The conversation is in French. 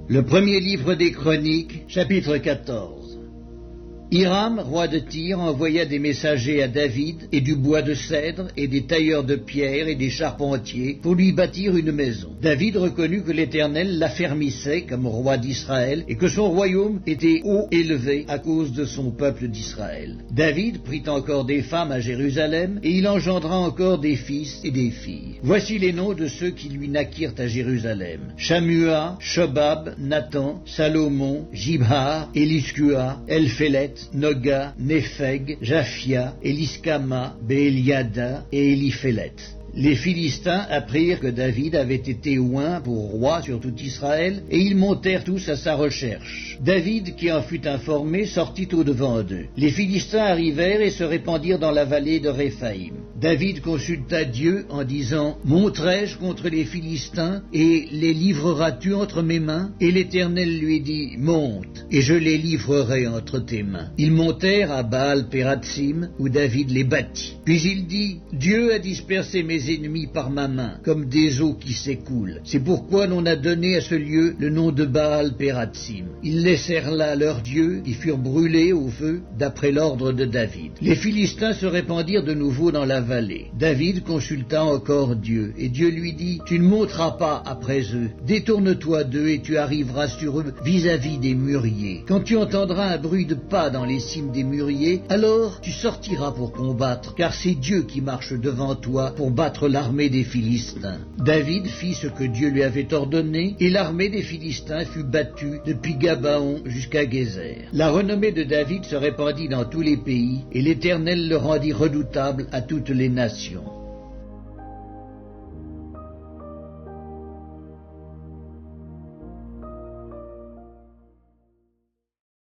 Le premier livre des Chroniques, chapitre 14. Hiram, roi de Tyr, envoya des messagers à David, et du bois de cèdre, et des tailleurs de pierre, et des charpentiers, pour lui bâtir une maison. David reconnut que l'Éternel l'affermissait comme roi d'Israël, et que son royaume était haut élevé à cause de son peuple d'Israël. David prit encore des femmes à Jérusalem, et il engendra encore des fils et des filles. Voici les noms de ceux qui lui naquirent à Jérusalem: Shammua, Shobab, Nathan, Salomon, Jibhar, Eliskua, Elphélet, Noga, Népheg, Japhia, Eliskama, Béliada et Éliphélet. Les Philistins apprirent que David avait été oint pour roi sur tout Israël, et ils montèrent tous à sa recherche. David, qui en fut informé, sortit au-devant d'eux. Les Philistins arrivèrent et se répandirent dans la vallée de Réphaïm. David consulta Dieu en disant: « Monterai-je contre les Philistins, et les livreras-tu entre mes mains ?» Et l'Éternel lui dit: « Monte, et je les livrerai entre tes mains. » Ils montèrent à Baal-Pératsim, où David les battit. Puis il dit: « Dieu a dispersé mes ennemis par ma main, comme des eaux qui s'écoulent. C'est pourquoi l'on a donné à ce lieu le nom de Baal-Pératsim. » Ils laissèrent là leurs dieux, qui furent brûlés au feu, d'après l'ordre de David. Les Philistins se répandirent de nouveau dans la vallée. David consulta encore Dieu, et Dieu lui dit: « Tu ne monteras pas après eux. Détourne-toi d'eux, et tu arriveras sur eux vis-à-vis des mûriers. Quand tu entendras un bruit de pas dans les cimes des mûriers, alors tu sortiras pour combattre, car c'est Dieu qui marche devant toi pour battre l'armée des Philistins. » David fit ce que Dieu lui avait ordonné, et l'armée des Philistins fut battue depuis Gabaon jusqu'à Gézer. La renommée de David se répandit dans tous les pays, et l'Éternel le rendit redoutable à toutes les nations.